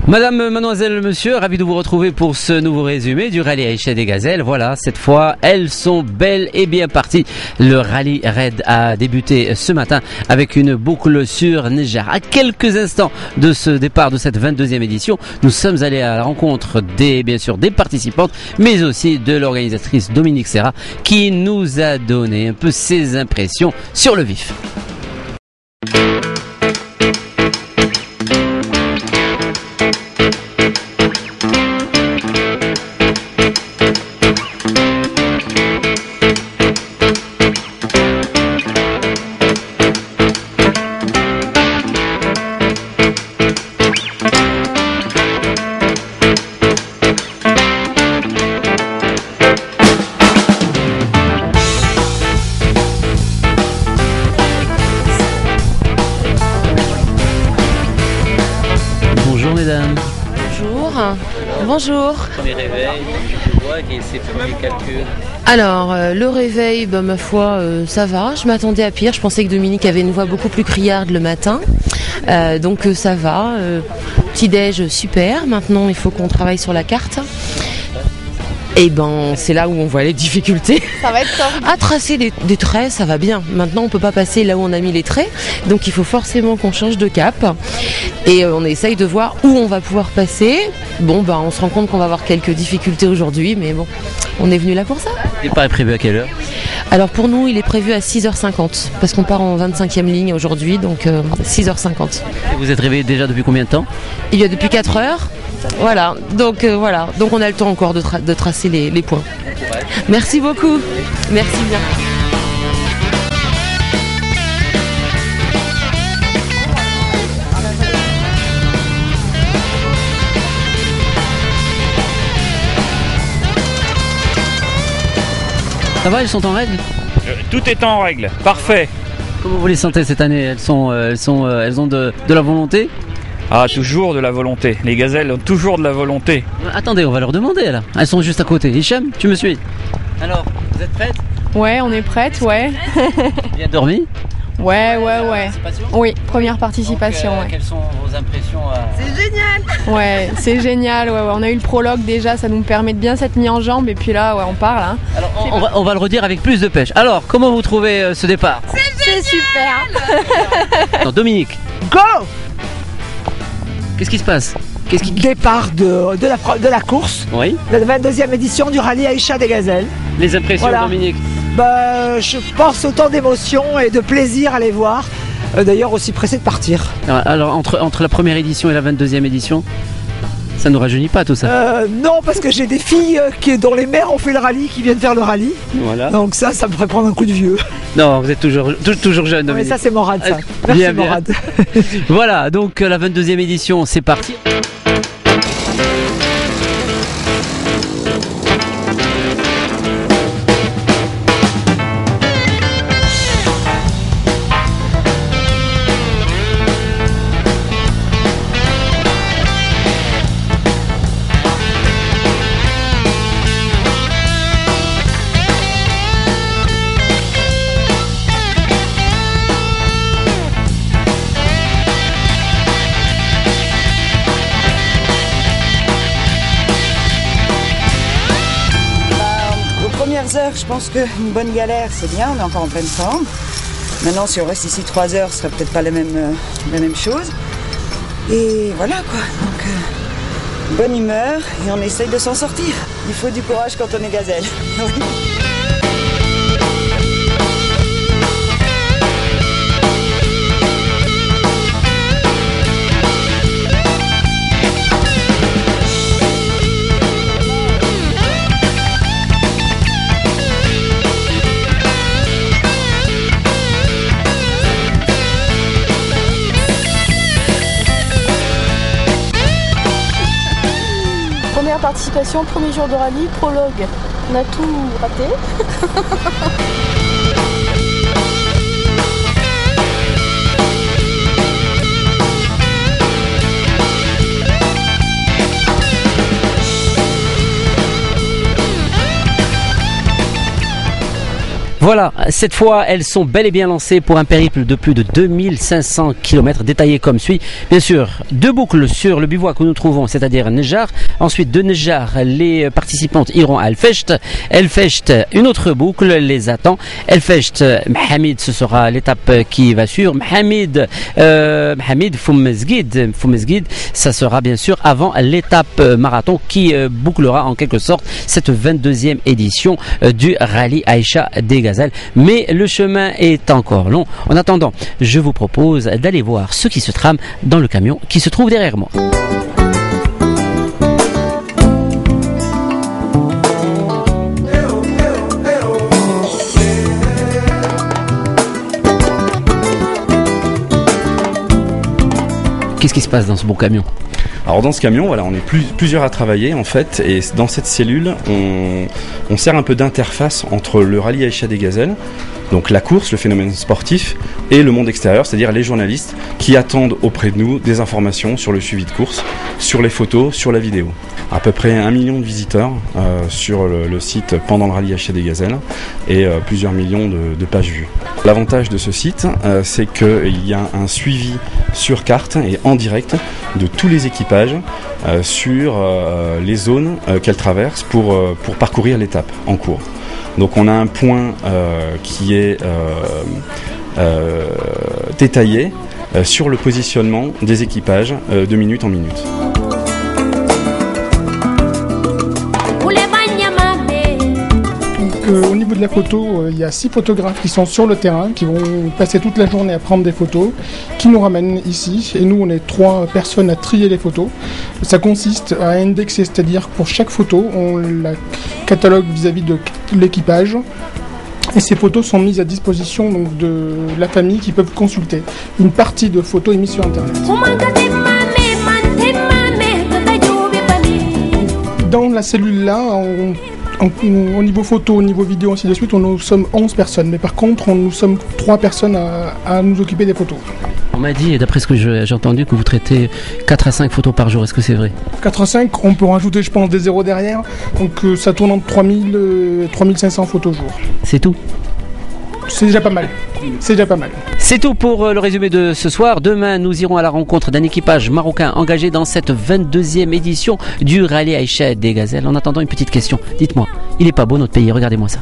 Madame, mademoiselle, monsieur, ravi de vous retrouver pour ce nouveau résumé du rallye Aïcha des Gazelles. Voilà, cette fois, elles sont belles et bien parties. Le rallye Raid a débuté ce matin avec une boucle sur Néjar. À quelques instants de ce départ de cette 22e édition, nous sommes allés à la rencontre bien sûr, des participantes, mais aussi de l'organisatrice Dominique Serra, qui nous a donné un peu ses impressions sur le vif. Bonjour. Premier réveil, tu vois, quels sont ces premiers calculs? Alors, le réveil, ma foi, ça va. Je m'attendais à pire. Je pensais que Dominique avait une voix beaucoup plus criarde le matin. Donc ça va. Petit-déj, super. Maintenant, il faut qu'on travaille sur la carte. Et c'est là où on voit les difficultés. Ça va être top. À tracer des traits, ça va bien. Maintenant, on peut pas passer là où on a mis les traits. Donc, il faut forcément qu'on change de cap. Et on essaye de voir où on va pouvoir passer. On se rend compte qu'on va avoir quelques difficultés aujourd'hui. Mais bon, on est venu là pour ça. Le départ est prévu à quelle heure? Alors, pour nous, il est prévu à 6h50. Parce qu'on part en 25e ligne aujourd'hui. Donc, 6h50. Et vous êtes réveillé déjà depuis combien de temps? Il y a depuis 4 heures. Voilà, donc on a le temps encore de tracer les points. Merci beaucoup, merci bien. Ça va, elles sont en règle? Tout est en règle, parfait. Comment vous les sentez cette année? Elles ont de la volonté? Ah, toujours de la volonté. Les gazelles ont toujours de la volonté. Attendez, on va leur demander là. Elles sont juste à côté. Hicham, tu me suis? Alors, vous êtes prêtes? Ouais, on est prêtes, ouais. Bien dormi? Ouais. Oui, première participation. Donc, quelles sont vos impressions? C'est génial. Ouais, c'est génial. Ouais. On a eu le prologue déjà, ça nous permet de bien s'être mis en jambes et puis là, on parle. Hein. Alors, on va le redire avec plus de pêche. Alors, comment vous trouvez ce départ? C'est super. Non, Dominique. Go! Qu'est-ce qui se passe? Départ de la course, Oui. la 22e édition du rallye Aïcha des Gazelles. Les impressions, Voilà. Dominique? Je pense autant d'émotion et de plaisir à les voir. D'ailleurs aussi pressé de partir. Alors, entre la première édition et la 22e édition, ça ne nous rajeunit pas tout ça? Non, parce que j'ai des filles dont les mères ont fait le rallye, qui viennent faire le rallye. Voilà. Donc ça me ferait prendre un coup de vieux. Non, vous êtes toujours jeune, Mais Dominique. ça c'est Morad, ça. Merci Bien. Morad. Voilà, donc la 22e édition, c'est parti. Je pense qu'une bonne galère c'est bien, on est encore en pleine forme. Maintenant si on reste ici 3 heures ce sera peut-être pas la même chose. Et voilà quoi, donc bonne humeur et on essaye de s'en sortir. Il faut du courage quand on est gazelle. Première participation, premier jour de rallye, prologue. On a tout raté. Voilà, cette fois, elles sont bel et bien lancées pour un périple de plus de 2500 km détaillé comme suit. Bien sûr, 2 boucles sur le bivouac où nous trouvons, c'est-à-dire Nejar. Ensuite, de Nejar, les participantes iront à El Fesht. El Fesht, une autre boucle les attend. El Fesht, Mohamed, ce sera l'étape qui va suivre. Mohamed, Foumezguid, ça sera bien sûr avant l'étape marathon qui bouclera en quelque sorte cette 22e édition du rallye Aïcha des Gazelles. Mais le chemin est encore long. En attendant, je vous propose d'aller voir ce qui se trame dans le camion qui se trouve derrière moi. Qu'est-ce qui se passe dans ce beau camion ? Alors dans ce camion, voilà, on est plusieurs à travailler en fait, et dans cette cellule, on sert un peu d'interface entre le rallye Aïcha des Gazelles, donc la course, le phénomène sportif, et le monde extérieur, c'est-à-dire les journalistes qui attendent auprès de nous des informations sur le suivi de course, sur les photos, sur la vidéo. À peu près 1 million de visiteurs sur le site pendant le rallye Aïcha des Gazelles et plusieurs millions de pages vues. L'avantage de ce site, c'est qu'il y a un suivi sur carte et en direct de tous les équipages sur les zones qu'elles traversent pour parcourir l'étape en cours. Donc on a un point qui est détaillé sur le positionnement des équipages de minute en minute. Au niveau de la photo, il y a 6 photographes qui sont sur le terrain, qui vont passer toute la journée à prendre des photos, qui nous ramènent ici. Et nous, on est 3 personnes à trier les photos. Ça consiste à indexer, c'est-à-dire que pour chaque photo, on la catalogue vis-à-vis de l'équipage. Et ces photos sont mises à disposition donc, de la famille qui peuvent consulter. Une partie de photos est mise sur Internet. Dans la cellule-là, au niveau photo, au niveau vidéo, ainsi de suite, nous sommes 11 personnes. Mais par contre, nous sommes 3 personnes à nous occuper des photos. On m'a dit, d'après ce que j'ai entendu, que vous traitez 4 à 5 photos par jour. Est-ce que c'est vrai ? 4 à 5, on peut rajouter, je pense, des zéros derrière. Donc ça tourne entre 3000 et 3500 photos jour. C'est tout ? C'est déjà pas mal. C'est déjà pas mal. C'est tout pour le résumé de ce soir. Demain, nous irons à la rencontre d'un équipage marocain engagé dans cette 22e édition du rallye Aïcha des Gazelles. En attendant, une petite question. Dites-moi, il est pas beau notre pays ? Regardez-moi ça.